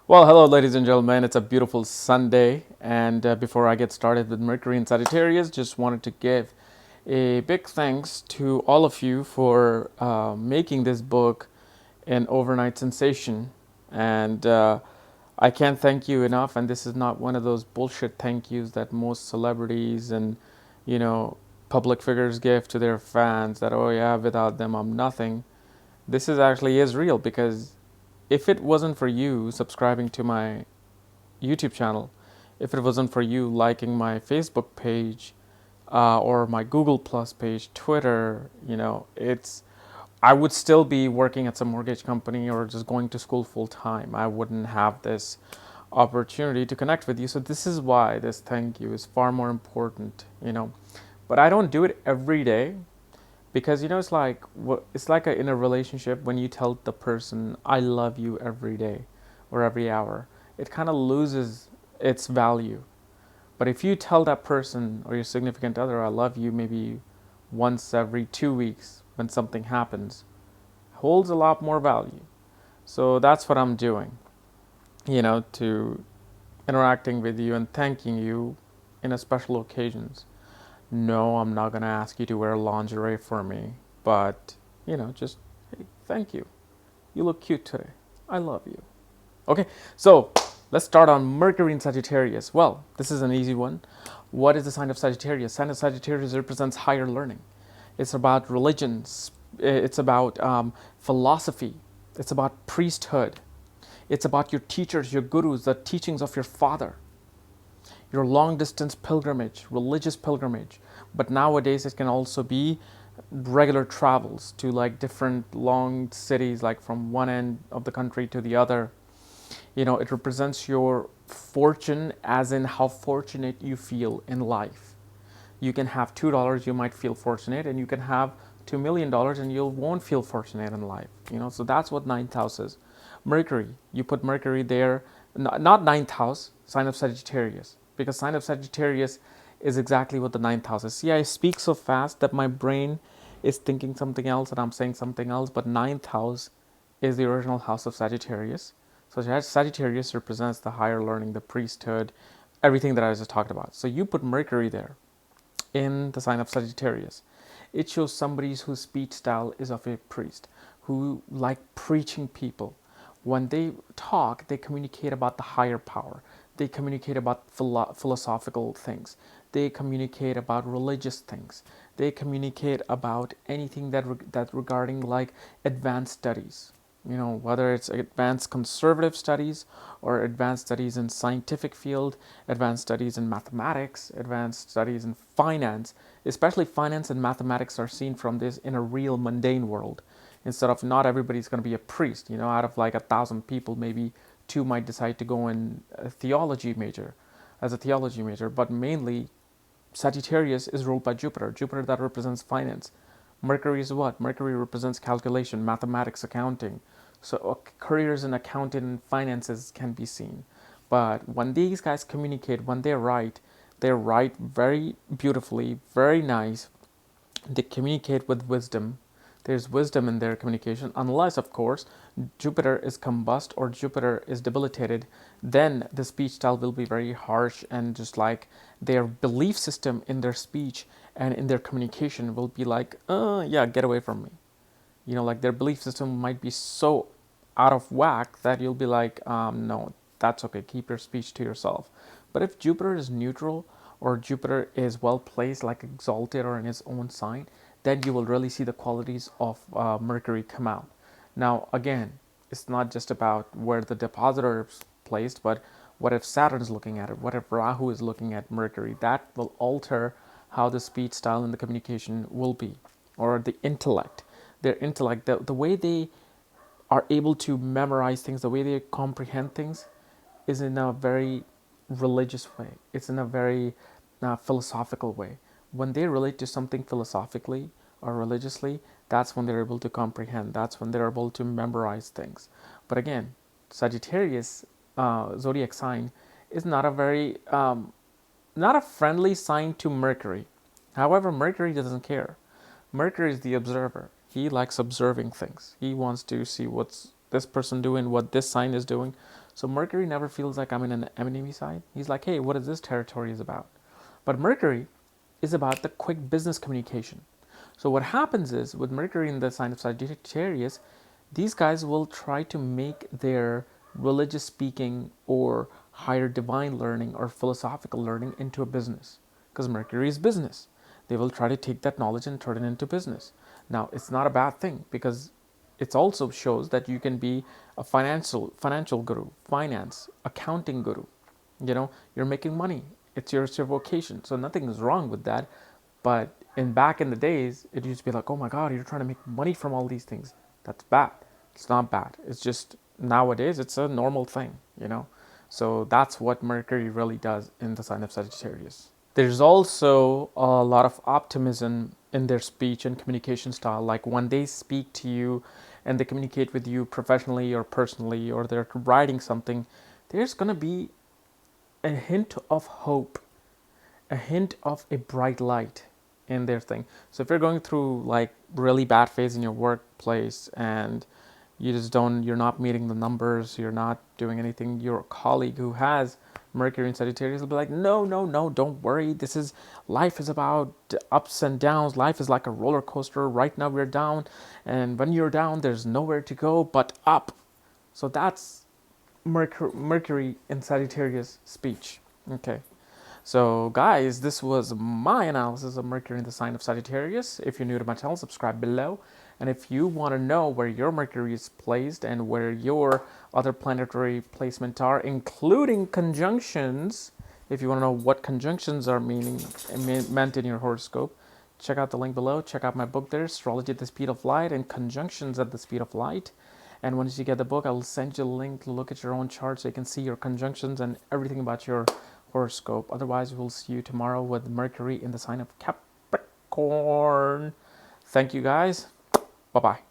Well, hello, ladies and gentlemen. It's a beautiful Sunday. And before I get started with Mercury and Sagittarius, just wanted to give a big thanks to all of you for making this book an overnight sensation. And I can't thank you enough. And this is not one of those bullshit thank yous that most celebrities and, you know, public figures give to their fans that, oh, yeah, without them, I'm nothing. This is actually is real because if it wasn't for you subscribing to my YouTube channel, if it wasn't for you liking my Facebook page or my Google Plus page, Twitter, it's I would still be working at some mortgage company or just going to school full time. I wouldn't have this opportunity to connect with you. So this is why this thank you is far more important. But I don't do it every day because it's like in a relationship when you tell the person I love you every day or every hour, it kind of loses its value. But if you tell that person or your significant other I love you maybe once every 2 weeks when something happens, holds a lot more value. So that's what I'm doing, to interacting with you and thanking you in a special occasions. No, I'm not going to ask you to wear lingerie for me, but, just, hey, thank you. You look cute today. I love you. Okay, so let's start on Mercury in Sagittarius. Well, this is an easy one. What is the sign of Sagittarius? Sign of Sagittarius represents higher learning. It's about religions. It's about philosophy. It's about priesthood. It's about your teachers, your gurus, the teachings of your father, your long distance pilgrimage, religious pilgrimage. But nowadays it can also be regular travels to like different long cities, like from one end of the country to the other. It represents your fortune, as in how fortunate you feel in life. You can have $2, you might feel fortunate, and you can have $2 million and you won't feel fortunate in life. So that's what ninth house is. Mercury, you put Mercury there, not ninth house, sign of Sagittarius, because sign of Sagittarius is exactly what the ninth house is. See, I speak so fast that my brain is thinking something else and I'm saying something else, but ninth house is the original house of Sagittarius. So Sagittarius represents the higher learning, the priesthood, everything that I just talked about. So you put Mercury there in the sign of Sagittarius. It shows somebody whose speech style is of a priest, who like preaching people. When they talk, they communicate about the higher power. They communicate about philosophical things. They communicate about religious things. They communicate about anything that regarding like advanced studies. Whether it's advanced conservative studies or advanced studies in scientific field, advanced studies in mathematics, advanced studies in finance. Especially finance and mathematics are seen from this in a real mundane world. Instead of not everybody's going to be a priest. Out of like 1,000 people, maybe two might decide to go in a theology major, as a theology major. But mainly, Sagittarius is ruled by Jupiter. Jupiter that represents finance. Mercury is what? Mercury represents calculation, mathematics, accounting. So careers in accounting and finances can be seen. But when these guys communicate, when they write very beautifully, very nice. They communicate with wisdom. There's wisdom in their communication, unless, of course, Jupiter is combust or Jupiter is debilitated. Then the speech style will be very harsh, and just like their belief system in their speech and in their communication will be like, yeah, get away from me. Like their belief system might be so out of whack that you'll be like, no, that's okay, keep your speech to yourself. But if Jupiter is neutral or Jupiter is well placed, like exalted or in its own sign, then you will really see the qualities of Mercury come out. Now, again, it's not just about where the depositor is placed, but what if Saturn is looking at it? What if Rahu is looking at Mercury? That will alter how the speech style and the communication will be, or the intellect. Their intellect, the way they are able to memorize things, the way they comprehend things, is in a very religious way. It's in a very philosophical way. When they relate to something philosophically or religiously, that's when they're able to comprehend. That's when they're able to memorize things. But again, Sagittarius zodiac sign is not a friendly sign to Mercury. However, Mercury doesn't care. Mercury is the observer. He likes observing things. He wants to see what's this person doing, what this sign is doing. So Mercury never feels like I'm in an enemy side. He's like, hey, what is this territory is about? But Mercury is about the quick business communication. So what happens is with Mercury in the sign of Sagittarius, these guys will try to make their religious speaking or higher divine learning or philosophical learning into a business, because Mercury is business. They will try to take that knowledge and turn it into business. Now, it's not a bad thing, because it also shows that you can be a financial guru, finance, accounting guru. You're making money. It's your vocation. So nothing is wrong with that. But back in the days, it used to be like, oh my God, you're trying to make money from all these things. That's bad. It's not bad. It's just nowadays it's a normal thing. So that's what Mercury really does in the sign of Sagittarius. There's also a lot of optimism in their speech and communication style. Like when they speak to you and they communicate with you professionally or personally, or they're writing something, there's going to be a hint of hope, a hint of a bright light in their thing. So if you're going through like really bad phase in your workplace and you're not meeting the numbers, you're not doing anything, your colleague who has Mercury and Sagittarius will be like, no, no, no, don't worry. Life is about ups and downs. Life is like a roller coaster. Right now we're down, and when you're down, there's nowhere to go but up. So that's Mercury in Sagittarius speech. Okay. So guys, this was my analysis of Mercury in the sign of Sagittarius. If you're new to my channel, subscribe below. And if you want to know where your Mercury is placed and where your other planetary placements are, including conjunctions, if you want to know what conjunctions are meant in your horoscope, check out the link below. Check out my book there, Astrology at the Speed of Light and Conjunctions at the Speed of Light. And once you get the book, I'll send you a link to look at your own chart so you can see your conjunctions and everything about your horoscope. Otherwise, we'll see you tomorrow with Mercury in the sign of Capricorn. Thank you guys. Bye-bye.